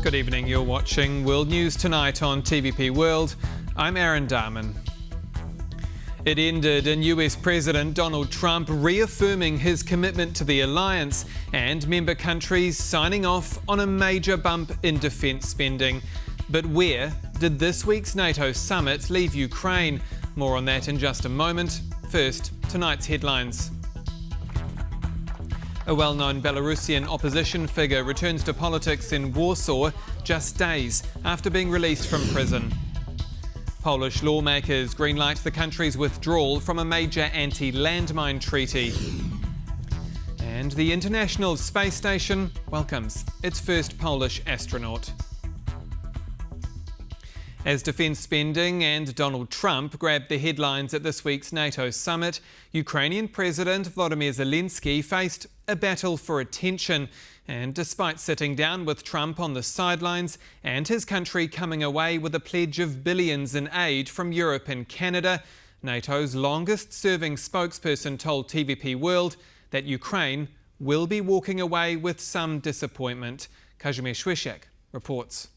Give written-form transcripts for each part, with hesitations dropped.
Good evening, you're watching World News Tonight on TVP World. I'm Aaron Darman. It ended in US President Donald Trump reaffirming his commitment to the alliance and member countries signing off on a major bump in defence spending. But where did this week's NATO summit leave Ukraine? More on that in just a moment. First, tonight's headlines. A well-known Belarusian opposition figure returns to politics in Warsaw just days after being released from prison. Polish lawmakers greenlight the country's withdrawal from a major anti-landmine treaty. And the International Space Station welcomes its first Polish astronaut. As defence spending and Donald Trump grabbed the headlines at this week's NATO summit, Ukrainian President Volodymyr Zelensky faced a battle for attention. And despite sitting down with Trump on the sidelines and his country coming away with a pledge of billions in aid from Europe and Canada, NATO's longest-serving spokesperson told TVP World that Ukraine will be walking away with some disappointment. Kazimierz Słyszak reports.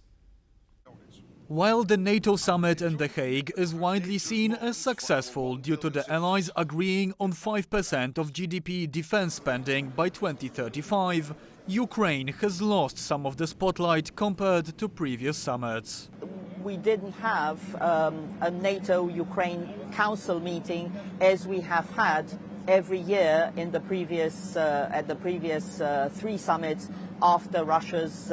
While the NATO summit in The Hague is widely seen as successful due to the allies agreeing on 5% of GDP defense spending by 2035, Ukraine has lost some of the spotlight compared to previous summits. We didn't have a NATO-Ukraine Council meeting as we have had every year in the previous three summits after Russia's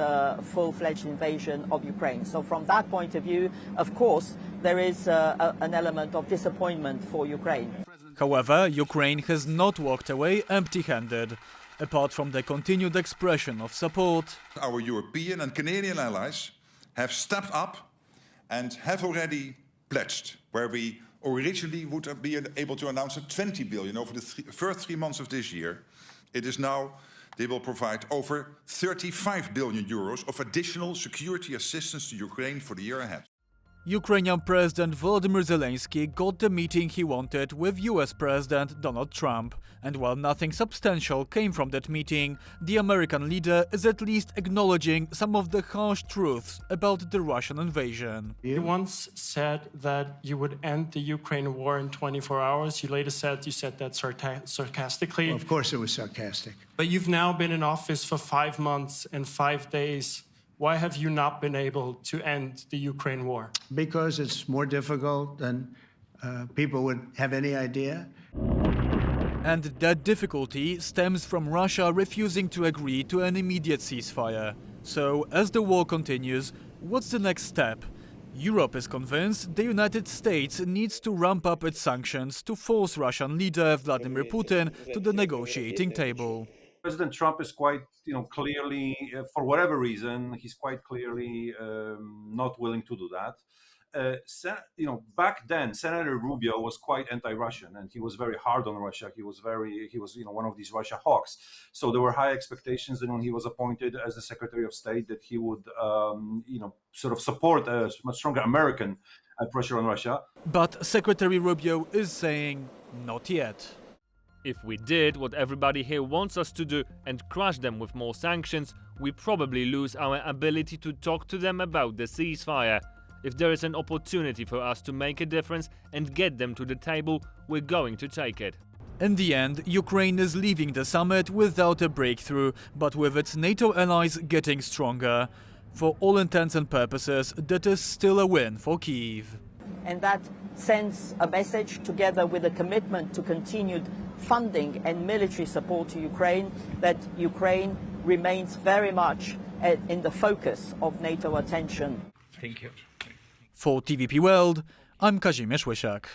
full-fledged invasion of Ukraine. So from that point of view, of course, there is an element of disappointment for Ukraine. However, Ukraine has not walked away empty-handed. Apart from the continued expression of support, our European and Canadian allies have stepped up and have already pledged, where we originally would be able to announce 20 billion over the first 3 months of this year. It is now they will provide over 35 billion euros of additional security assistance to Ukraine for the year ahead. Ukrainian President Volodymyr Zelensky got the meeting he wanted with US President Donald Trump. And while nothing substantial came from that meeting, the American leader is at least acknowledging some of the harsh truths about the Russian invasion. You once said that you would end the Ukraine war in 24 hours. You later said that sarcastically. Well, of course it was sarcastic. But you've now been in office for 5 months and 5 days. Why have you not been able to end the Ukraine war? Because it's more difficult than people would have any idea. And that difficulty stems from Russia refusing to agree to an immediate ceasefire. So, as the war continues, what's the next step? Europe is convinced the United States needs to ramp up its sanctions to force Russian leader Vladimir Putin to the negotiating table. President Trump is quite, clearly, for whatever reason, he's quite clearly not willing to do that. Back then, Senator Rubio was quite anti-Russian, and he was very hard on Russia. He was one of these Russia hawks. So there were high expectations that when he was appointed as the Secretary of State, that he would, sort of support a much stronger American pressure on Russia. But Secretary Rubio is saying, not yet. If we did what everybody here wants us to do and crush them with more sanctions, we probably lose our ability to talk to them about the ceasefire. If there is an opportunity for us to make a difference and get them to the table, we're going to take it. In the end, Ukraine is leaving the summit without a breakthrough, but with its NATO allies getting stronger. For all intents and purposes, that is still a win for Kyiv. And that sends a message, together with a commitment to continued funding and military support to Ukraine, that Ukraine remains very much in the focus of NATO attention. Thank you. For TVP World, I'm Kazimierz Słyszak.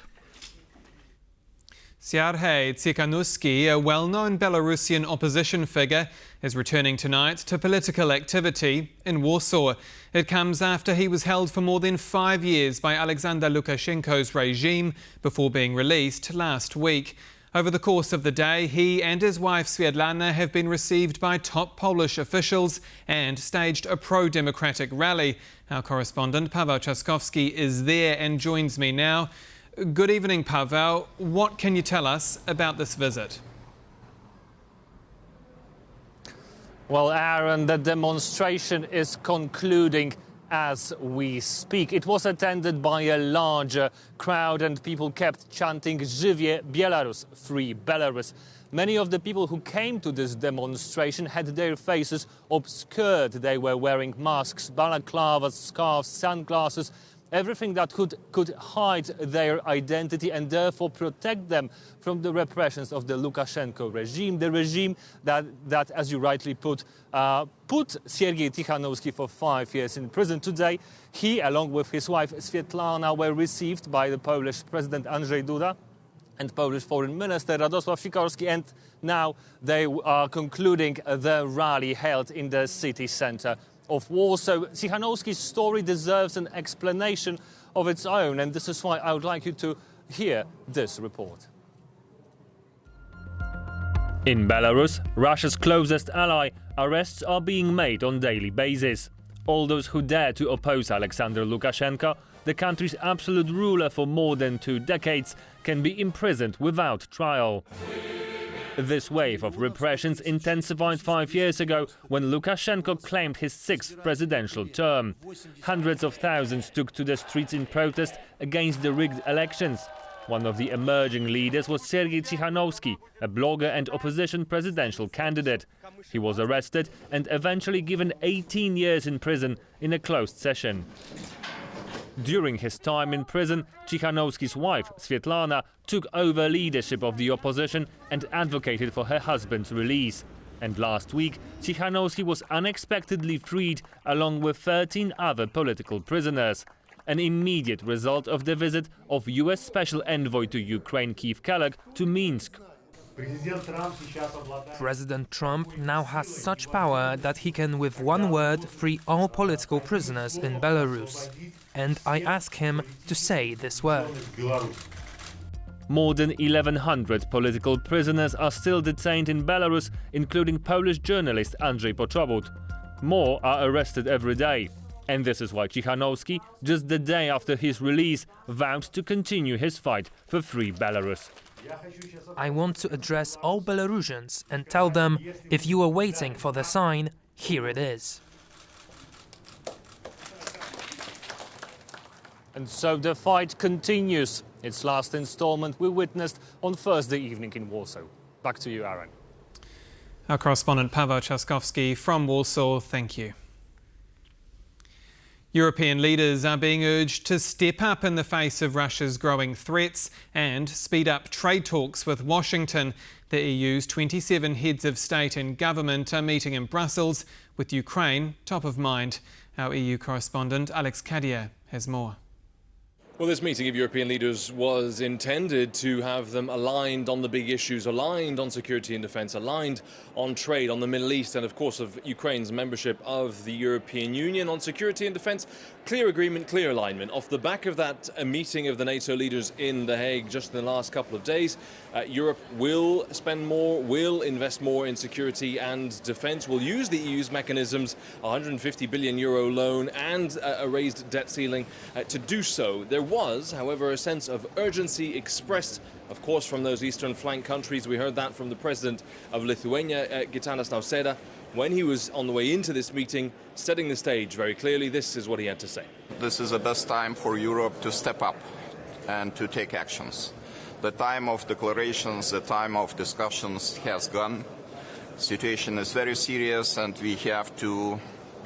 Siarhei Tsikhanouski, a well-known Belarusian opposition figure, is returning tonight to political activity in Warsaw. It comes after he was held for more than 5 years by Alexander Lukashenko's regime before being released last week. Over the course of the day, he and his wife Swiatlana have been received by top Polish officials and staged a pro-democratic rally. Our correspondent Paweł Trzaskowski is there and joins me now. Good evening, Paweł. What can you tell us about this visit? Well, Aaron, the demonstration is concluding as we speak. It was attended by a larger crowd and people kept chanting "Żyje Białoruś, free Belarus." Many of the people who came to this demonstration had their faces obscured. They were wearing masks, balaclavas, scarves, sunglasses, everything that could hide their identity and therefore protect them from the repressions of the Lukashenko regime, the regime that as you rightly put Siarhei Tsikhanouski for 5 years in prison. Today, he, along with his wife Swietlana, were received by the Polish President Andrzej Duda and Polish Foreign Minister Radosław Sikorski, and now they are concluding the rally held in the city centre of Warsaw. Tsikhanouski's story deserves an explanation of its own, and this is why I would like you to hear this report. In Belarus, Russia's closest ally, arrests are being made on a daily basis. All those who dare to oppose Alexander Lukashenko, the country's absolute ruler for more than 2 decades, can be imprisoned without trial. This wave of repressions intensified 5 years ago when Lukashenko claimed his 6th presidential term. Hundreds of thousands took to the streets in protest against the rigged elections. One of the emerging leaders was Siarhei Tsikhanouski, a blogger and opposition presidential candidate. He was arrested and eventually given 18 years in prison in a closed session. During his time in prison, Tsikhanouski's wife, Swietlana, took over leadership of the opposition and advocated for her husband's release. And last week, Tsikhanouski was unexpectedly freed along with 13 other political prisoners. An immediate result of the visit of US Special Envoy to Ukraine Keith Kellogg to Minsk. President Trump now has such power that he can with one word free all political prisoners in Belarus. And I ask him to say this word. More than 1,100 political prisoners are still detained in Belarus, including Polish journalist Andrzej Poczobut. More are arrested every day. And this is why Tsikhanouski, just the day after his release, vowed to continue his fight for free Belarus. I want to address all Belarusians and tell them, if you are waiting for the sign, here it is. And so the fight continues. Its last installment we witnessed on Thursday evening in Warsaw. Back to you, Aaron. Our correspondent Paweł Trzaskowski from Warsaw, thank you. European leaders are being urged to step up in the face of Russia's growing threats and speed up trade talks with Washington. The EU's 27 heads of state and government are meeting in Brussels, with Ukraine top of mind. Our EU correspondent Alex Kadia has more. Well, this meeting of European leaders was intended to have them aligned on the big issues, aligned on security and defence, aligned on trade, on the Middle East, and of course of Ukraine's membership of the European Union. On security and defence, clear agreement, clear alignment. Off the back of that meeting of the NATO leaders in The Hague just in the last couple of days, Europe will spend more, will invest more in security and defence, will use the EU's mechanisms, a €150 billion loan and a raised debt ceiling to do so. There was, however, a sense of urgency expressed, of course, from those eastern flank countries. We heard that from the president of Lithuania, Gitanas Nausėda, when he was on the way into this meeting, setting the stage very clearly. This is what he had to say. This is the best time for Europe to step up and to take actions. The time of declarations, the time of discussions has gone. The situation is very serious and we have to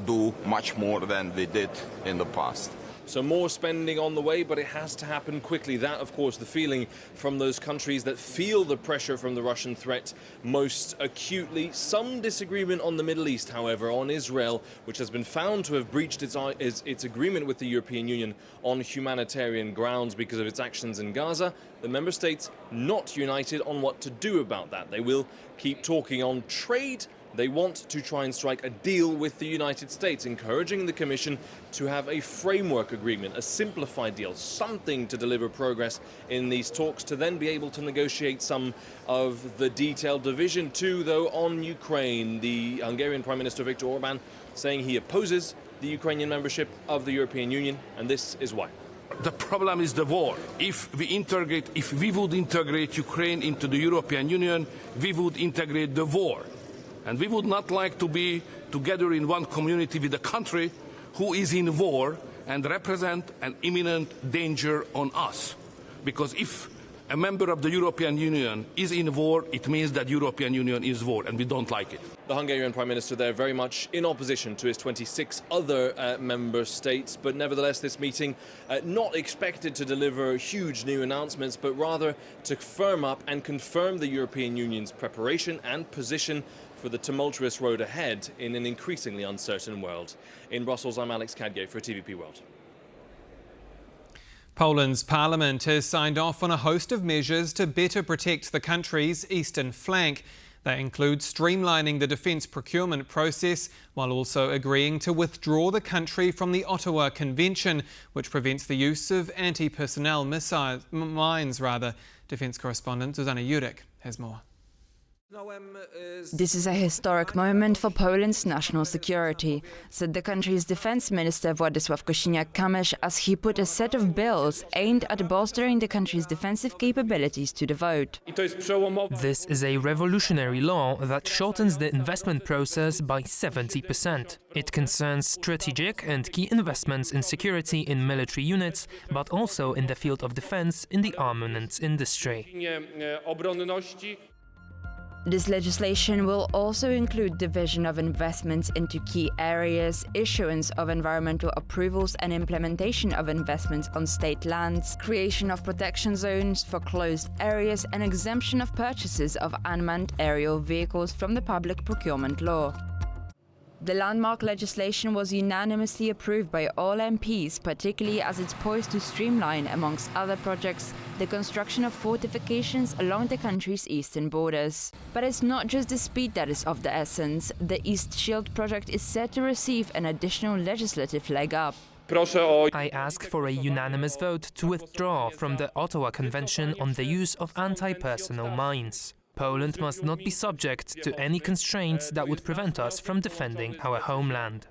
do much more than we did in the past. So more spending on the way, but it has to happen quickly. That, of course, the feeling from those countries that feel the pressure from the Russian threat most acutely. Some disagreement on the Middle East, however, on Israel, which has been found to have breached its agreement with the European Union on humanitarian grounds because of its actions in Gaza. The member states not united on what to do about that. They will keep talking on trade. They want to try and strike a deal with the United States, encouraging the Commission to have a framework agreement, a simplified deal, something to deliver progress in these talks, to then be able to negotiate some of the detailed division too, though, on Ukraine. The Hungarian Prime Minister Viktor Orbán saying he opposes the Ukrainian membership of the European Union, and this is why. The problem is the war. If we would integrate Ukraine into the European Union, we would integrate the war. And we would not like to be together in one community with a country who is in war and represent an imminent danger on us. Because if a member of the European Union is in war, it means that European Union is war, and we don't like it. The Hungarian Prime Minister there very much in opposition to his 26 other member states, but nevertheless this meeting not expected to deliver huge new announcements, but rather to firm up and confirm the European Union's preparation and position for the tumultuous road ahead in an increasingly uncertain world. In Brussels, I'm Alex Kadgay for TVP World. Poland's parliament has signed off on a host of measures to better protect the country's eastern flank. They include streamlining the defence procurement process while also agreeing to withdraw the country from the Ottawa Convention, which prevents the use of anti-personnel mines. Defence correspondent Zuzanna Jurek has more. This is a historic moment for Poland's national security, said the country's defense minister Władysław Kosiniak-Kamysz as he put a set of bills aimed at bolstering the country's defensive capabilities to the vote. This is a revolutionary law that shortens the investment process by 70%. It concerns strategic and key investments in security in military units, but also in the field of defense in the armaments industry. This legislation will also include division of investments into key areas, issuance of environmental approvals and implementation of investments on state lands, creation of protection zones for closed areas, and exemption of purchases of unmanned aerial vehicles from the public procurement law. The landmark legislation was unanimously approved by all MPs, particularly as it's poised to streamline, amongst other projects, the construction of fortifications along the country's eastern borders. But it's not just the speed that is of the essence. The East Shield project is set to receive an additional legislative leg up. I ask for a unanimous vote to withdraw from the Ottawa Convention on the use of anti-personnel mines. Poland must not be subject to any constraints that would prevent us from defending our homeland.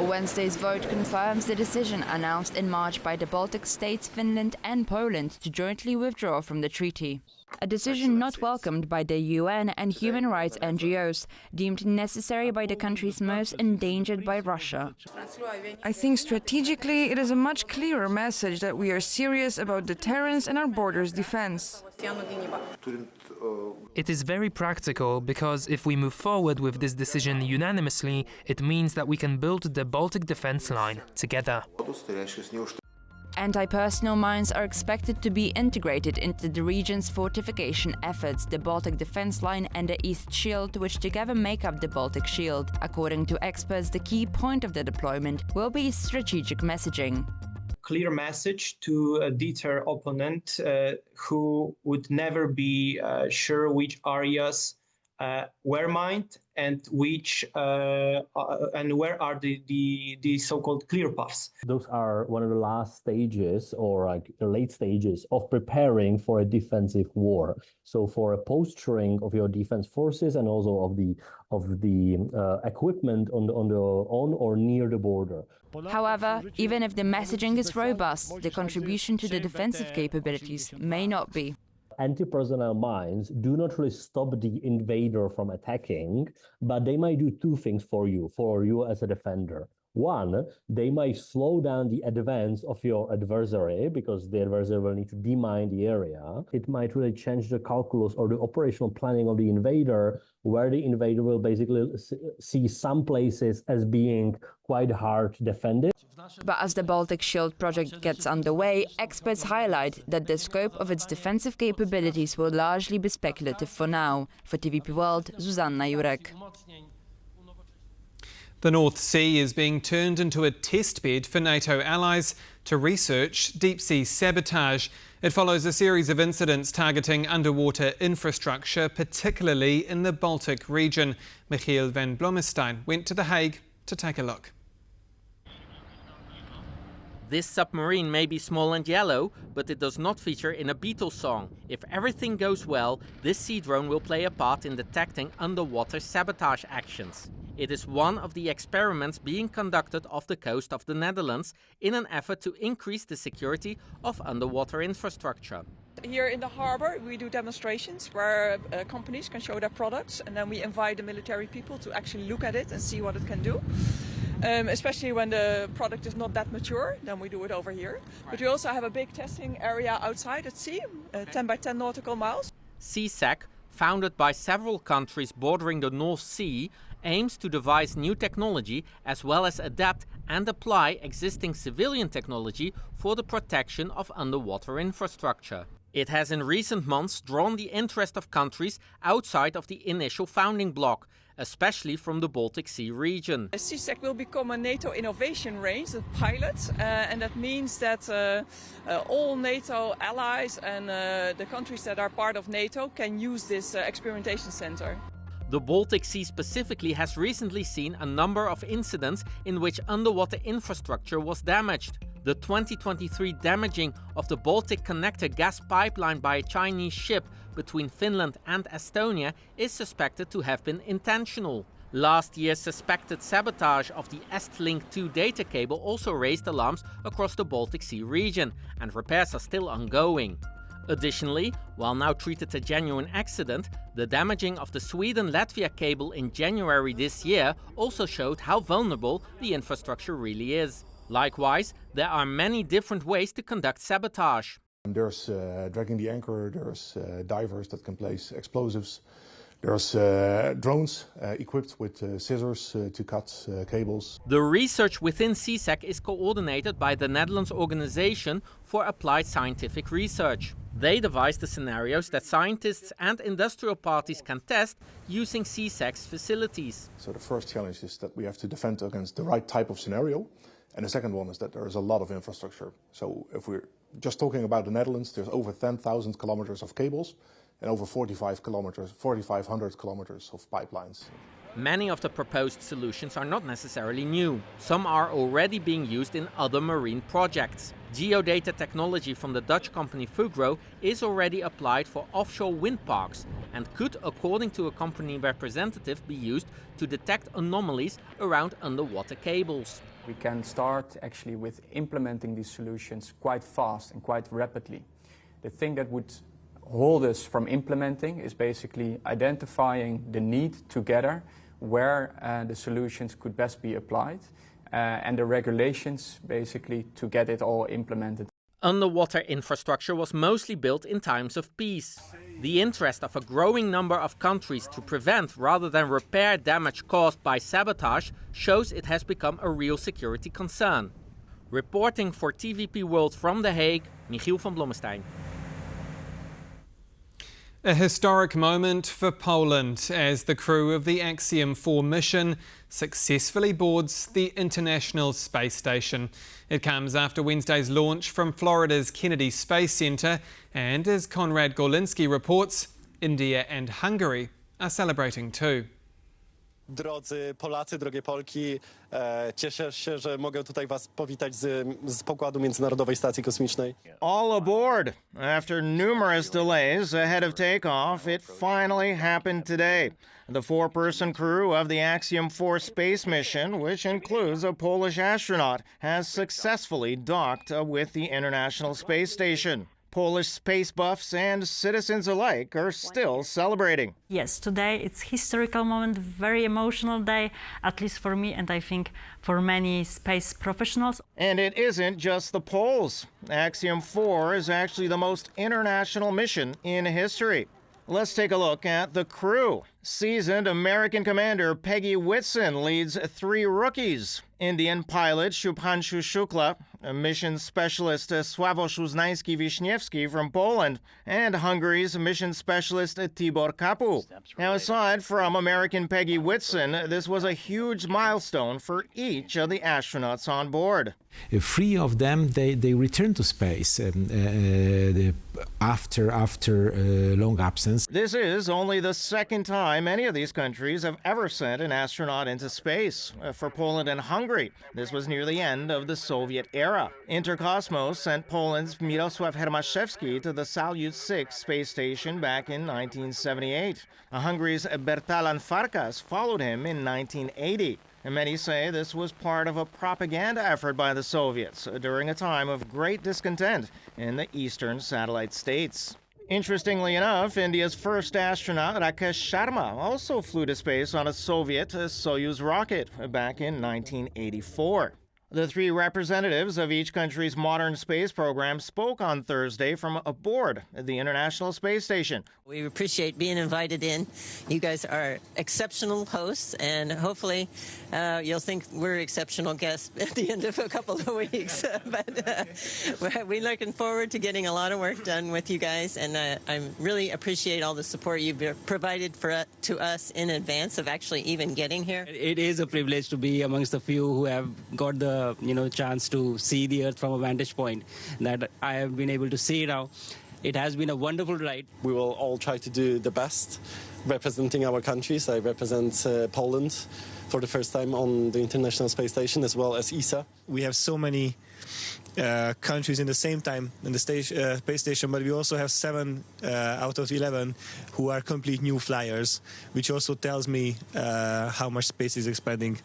Wednesday's vote confirms the decision announced in March by the Baltic states, Finland and Poland to jointly withdraw from the treaty. A decision not welcomed by the UN and human rights NGOs, deemed necessary by the countries most endangered by Russia. I think strategically it is a much clearer message that we are serious about deterrence and our borders' defense. It is very practical because if we move forward with this decision unanimously, it means that we can build the Baltic defense line together. Anti-personnel mines are expected to be integrated into the region's fortification efforts, the Baltic Defence Line and the East Shield, which together make up the Baltic Shield. According to experts, the key point of the deployment will be strategic messaging. Clear message to deter opponent who would never be sure which areas were mined and which and where are the so-called clear paths. Those are one of the last stages or like the late stages of preparing for a defensive war. So for a posturing of your defense forces and also of the equipment on or near the border. However, even if the messaging is robust, the contribution to the defensive capabilities may not be. Anti-personnel mines do not really stop the invader from attacking, but they might do two things for you as a defender. One, they might slow down the advance of your adversary because the adversary will need to demine the area. It might really change the calculus or the operational planning of the invader, where the invader will basically see some places as being quite hard defended. But as the Baltic Shield project gets underway, experts highlight that the scope of its defensive capabilities will largely be speculative for now. For TVP World, Zuzanna Jurek. The North Sea is being turned into a testbed for NATO allies to research deep-sea sabotage. It follows a series of incidents targeting underwater infrastructure, particularly in the Baltic region. Michiel van Blommestein went to The Hague to take a look. This submarine may be small and yellow, but it does not feature in a Beatles song. If everything goes well, this sea drone will play a part in detecting underwater sabotage actions. It is one of the experiments being conducted off the coast of the Netherlands in an effort to increase the security of underwater infrastructure. Here in the harbour we do demonstrations where companies can show their products, and then we invite the military people to actually look at it and see what it can do. Especially when the product is not that mature, then we do it over here. But we also have a big testing area outside at sea, 10 by 10 nautical miles. CSEC, founded by several countries bordering the North Sea, aims to devise new technology as well as adapt and apply existing civilian technology for the protection of underwater infrastructure. It has in recent months drawn the interest of countries outside of the initial founding bloc, especially from the Baltic Sea region. CSEC will become a NATO innovation range, a pilot, and that means that all NATO allies and the countries that are part of NATO can use this experimentation center. The Baltic Sea specifically has recently seen a number of incidents in which underwater infrastructure was damaged. The 2023 damaging of the Baltic connector gas pipeline by a Chinese ship between Finland and Estonia is suspected to have been intentional. Last year's suspected sabotage of the Estlink 2 data cable also raised alarms across the Baltic Sea region, and repairs are still ongoing. Additionally, while now treated a genuine accident, the damaging of the Sweden-Latvia cable in January this year also showed how vulnerable the infrastructure really is. Likewise, there are many different ways to conduct sabotage. There's dragging the anchor, there's divers that can place explosives, there's drones equipped with scissors to cut cables. The research within CSEC is coordinated by the Netherlands Organization for Applied Scientific Research. They devise the scenarios that scientists and industrial parties can test using CSEC's facilities. So the first challenge is that we have to defend against the right type of scenario. And the second one is that there is a lot of infrastructure. So if we're just talking about the Netherlands, there's over 10,000 kilometers of cables and over 4,500 kilometers of pipelines. Many of the proposed solutions are not necessarily new. Some are already being used in other marine projects. Geodata technology from the Dutch company Fugro is already applied for offshore wind parks and could, according to a company representative, be used to detect anomalies around underwater cables. We can start actually with implementing these solutions quite fast and quite rapidly. The thing that would hold us from implementing is basically identifying the need together where the solutions could best be applied and the regulations basically to get it all implemented. Underwater infrastructure was mostly built in times of peace. The interest of a growing number of countries to prevent rather than repair damage caused by sabotage shows it has become a real security concern. Reporting for TVP World from The Hague, Michiel van Blommestein. A historic moment for Poland as the crew of the Axiom 4 mission successfully boards the International Space Station. It comes after Wednesday's launch from Florida's Kennedy Space Center, and as Konrad Gorlinski reports, India and Hungary are celebrating too. Drodzy Polacy, drogie Polki, cieszę się, że mogę tutaj was powitać z pokładu Międzynarodowej Stacji Kosmicznej. All aboard! After numerous delays ahead of takeoff, it finally happened today. The 4-person crew of the Axiom 4 space mission, which includes a Polish astronaut, has successfully docked with the International Space Station. Polish space buffs and citizens alike are still celebrating. Yes, today it's a historical moment, very emotional day, at least for me and I think for many space professionals. And it isn't just the Poles. Axiom 4 is actually the most international mission in history. Let's take a look at the crew. Seasoned American commander Peggy Whitson leads 3 rookies. Indian pilot Shubhanshu Shukla, mission specialist Sławosz Uznański-Wiśniewski from Poland, and Hungary's mission specialist Tibor Kapu. Now, aside from American Peggy Whitson, this was a huge milestone for each of the astronauts on board. 3 of them, they returned to space after long absence. This is only the second time any of these countries have ever sent an astronaut into space. For Poland and Hungary, this was near the end of the Soviet era. era. Interkosmos sent Poland's Mirosław Hermaszewski to the Salyut 6 space station back in 1978. Hungary's Bertalan Farkas followed him in 1980. And many say this was part of a propaganda effort by the Soviets during a time of great discontent in the eastern satellite states. Interestingly enough, India's first astronaut, Rakesh Sharma, also flew to space on a Soviet Soyuz rocket back in 1984. The three representatives of each country's modern space program spoke on Thursday from aboard the International Space Station. We appreciate being invited in. You guys are exceptional hosts, and hopefully you'll think we're exceptional guests at the end of a couple of weeks. But we're looking forward to getting a lot of work done with you guys, and I really appreciate all the support you've provided to us in advance of actually even getting here. It is a privilege to be amongst the few who have got the chance to see the Earth from a vantage point that I have been able to see now. It has been a wonderful ride. We will all try to do the best representing our countries. I represent Poland for the first time on the International Space Station as well as ESA. We have so many countries in the same time in the space station, but we also have 7 out of 11 who are complete new flyers, which also tells me how much space is expanding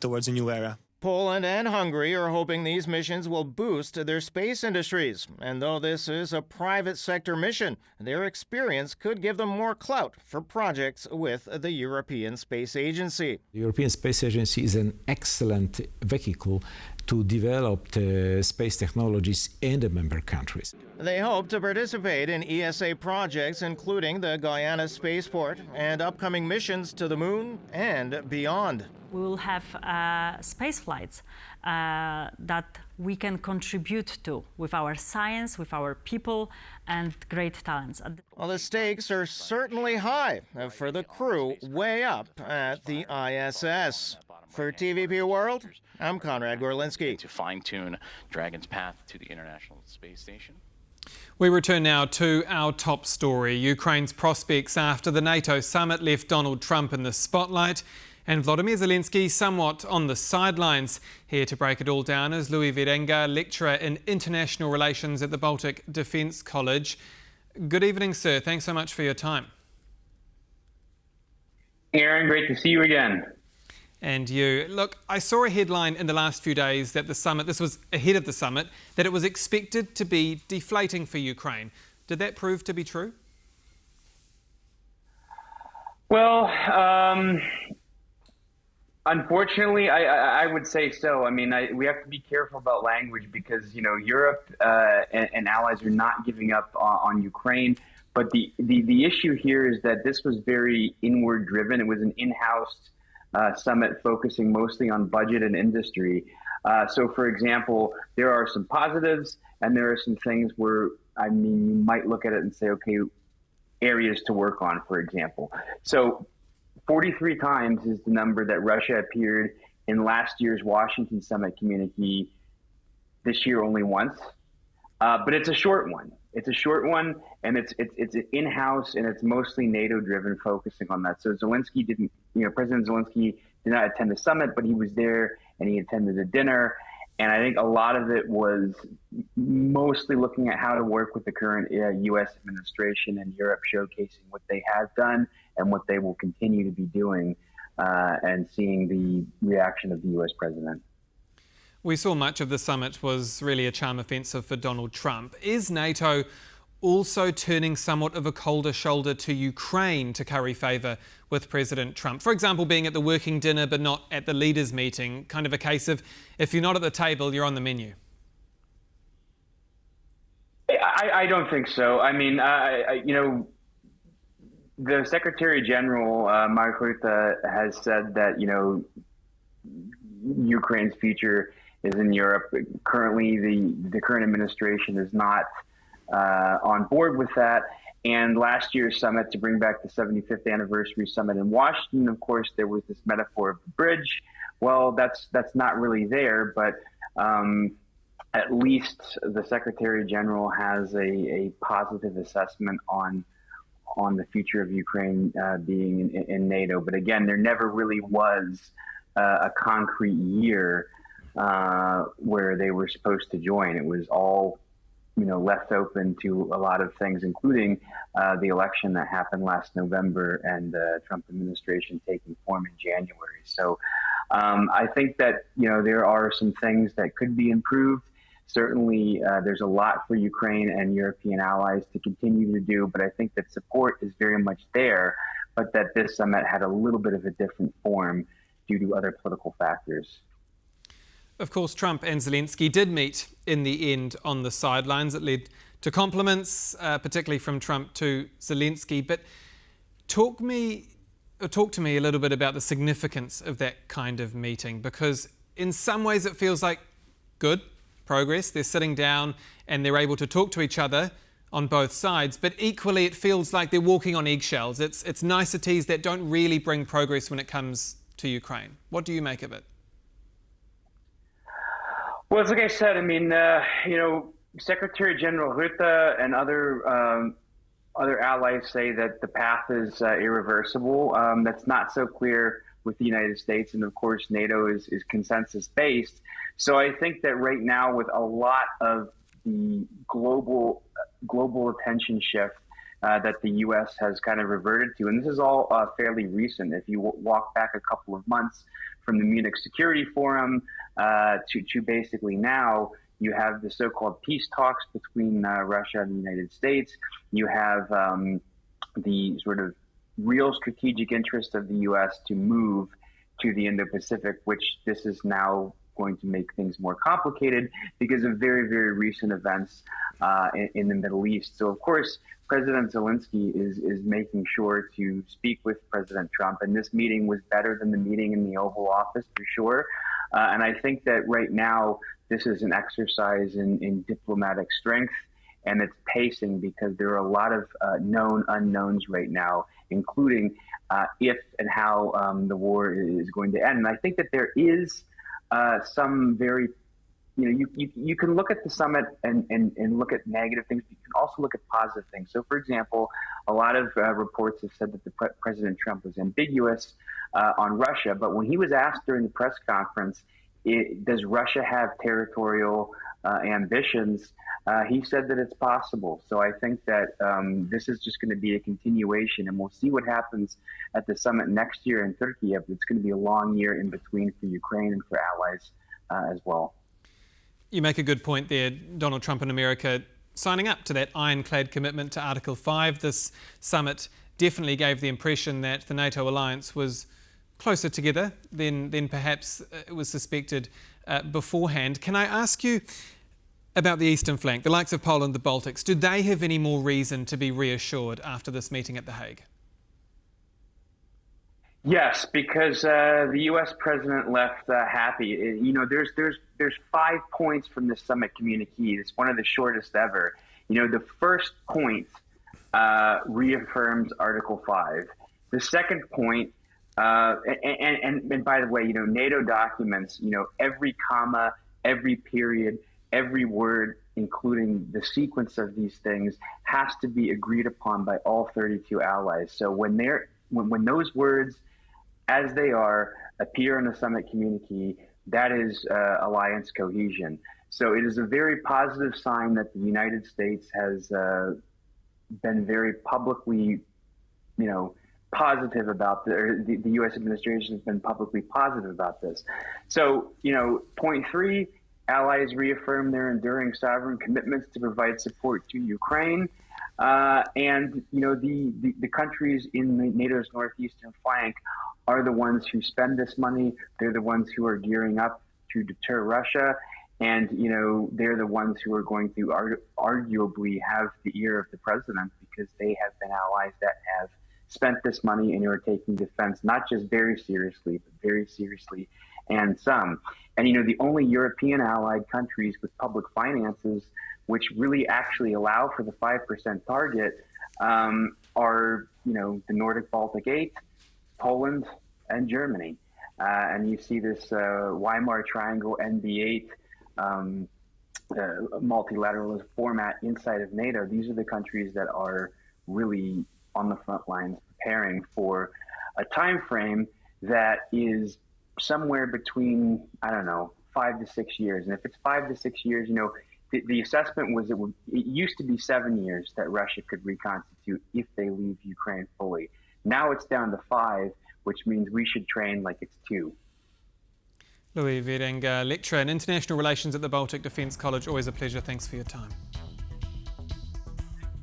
towards a new era. Poland and Hungary are hoping these missions will boost their space industries. And though this is a private sector mission, their experience could give them more clout for projects with the European Space Agency. The European Space Agency is an excellent vehicle to develop the space technologies in the member countries. They hope to participate in ESA projects including the Guyana spaceport and upcoming missions to the moon and beyond. We will have space flights that we can contribute to with our science, with our people, and great talents. Well, the stakes are certainly high for the crew way up at the ISS. For TVP World, I'm Conrad Gorlinski. To fine-tune Dragon's path to the International Space Station. We return now to our top story. Ukraine's prospects after the NATO summit left Donald Trump in the spotlight and Volodymyr Zelensky somewhat on the sidelines. Here to break it all down is Louis Virenga, lecturer in international relations at the Baltic Defence College. Good evening, sir. Thanks so much for your time. Aaron, great to see you again. And you. Look, I saw a headline in the last few days that the summit, this was ahead of the summit, that it was expected to be deflating for Ukraine. Did that prove to be true? Well, unfortunately, I would say so. I mean, we have to be careful about language because, Europe and allies are not giving up on Ukraine. But the issue here is that this was very inward driven. It was an in-house summit focusing mostly on budget and industry. So, for example, there are some positives and there are some things where, you might look at it and say, okay, areas to work on, for example. So 43 times is the number that Russia appeared in last year's Washington summit communique. This year only once, but it's a short one. It's a short one, and it's in-house, and it's mostly NATO-driven, focusing on that. So Zelensky didn't, President Zelensky did not attend the summit, but he was there, and he attended a dinner. And I think a lot of it was mostly looking at how to work with the current U.S. administration and Europe, showcasing what they have done and what they will continue to be doing, and seeing the reaction of the U.S. president. We saw much of the summit was really a charm offensive for Donald Trump. Is NATO also turning somewhat of a colder shoulder to Ukraine to curry favour with President Trump? For example, being at the working dinner but not at the leaders' meeting, kind of a case of if you're not at the table, you're on the menu. I don't think so. I mean, the Secretary General, Mark Rutte, has said that, Ukraine's future is in Europe. Currently, the current administration is not on board with that. And last year's summit, to bring back the 75th anniversary summit in Washington, of course, there was this metaphor of the bridge. Well, that's not really there, but at least the Secretary General has a positive assessment on the future of Ukraine being in NATO. But again, there never really was a concrete year where they were supposed to join. It was all, left open to a lot of things, including the election that happened last November and the Trump administration taking form in January. So I think that, there are some things that could be improved. Certainly, there's a lot for Ukraine and European allies to continue to do, but I think that support is very much there, but that this summit had a little bit of a different form due to other political factors. Of course, Trump and Zelensky did meet in the end on the sidelines. It led to compliments, particularly from Trump to Zelensky. But talk to me a little bit about the significance of that kind of meeting, because in some ways it feels like good progress. They're sitting down and they're able to talk to each other on both sides, but equally it feels like they're walking on eggshells. It's niceties that don't really bring progress when it comes to Ukraine. What do you make of it? Well, like I said, Secretary General Rutte and other allies say that the path is irreversible. That's not so clear with the United States, and of course NATO is consensus-based. So I think that right now, with a lot of the global attention shift that the U.S. has kind of reverted to, and this is all fairly recent. If you walk back a couple of months from the Munich Security Forum to basically now, you have the so-called peace talks between Russia and the United States. You have the sort of real strategic interest of the U.S. to move to the Indo-Pacific, which this is now going to make things more complicated because of very, very recent events in the Middle East. So, of course, President Zelensky is making sure to speak with President Trump, and this meeting was better than the meeting in the Oval Office for sure. And I think that right now this is an exercise in diplomatic strength, and it's pacing because there are a lot of known unknowns right now, including if and how the war is going to end. And I think that there is some very, you can look at the summit and look at negative things, but you can also look at positive things. So, for example, a lot of reports have said that President Trump was ambiguous on Russia, but when he was asked during the press conference, does Russia have territorial ambitions, he said that it's possible. So I think that this is just going to be a continuation, and we'll see what happens at the summit next year in Turkey. But it's going to be a long year in between for Ukraine and for allies as well. You make a good point there, Donald Trump and America signing up to that ironclad commitment to Article 5. This summit definitely gave the impression that the NATO alliance was closer together than perhaps it was suspected beforehand. Can I ask you about the eastern flank, the likes of Poland, the Baltics? Do they have any more reason to be reassured after this meeting at The Hague? Yes, because the U.S. president left happy. There's 5 points from the summit communique. It's one of the shortest ever. The first point reaffirms Article 5. The second point, and by the way, NATO documents, every comma, every period, every word, including the sequence of these things, has to be agreed upon by all 32 allies. So when those words, as they are, appear in the summit communique, that is alliance cohesion. So it is a very positive sign that the United States has been very publicly, positive about the U.S. administration has been publicly positive about this. So, point 3, allies reaffirm their enduring sovereign commitments to provide support to Ukraine. And the countries in NATO's northeastern flank are the ones who spend this money. They're the ones who are gearing up to deter Russia. And, they're the ones who are going to arguably have the ear of the president, because they have been allies that have spent this money and are taking defense not just very seriously, but very seriously, and some. And, the only European allied countries with public finances which really actually allow for the 5% target are, the Nordic Baltic 8, Poland, and Germany. And you see this Weimar Triangle NB8 multilateral format inside of NATO. These are the countries that are really on the front lines preparing for a time frame that is somewhere between, 5 to 6 years. And if it's 5 to 6 years, you know, the assessment was it used to be 7 years that Russia could reconstitute if they leave Ukraine fully. Now it's down to 5, which means we should train like it's 2. Louis Veding, lecturer in international relations at the Baltic Defence College. Always a pleasure. Thanks for your time.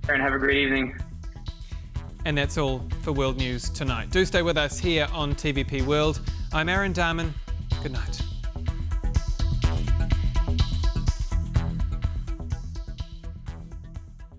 And have a great evening. And that's all for World News tonight. Do stay with us here on TVP World. I'm Aaron Darman. Good night.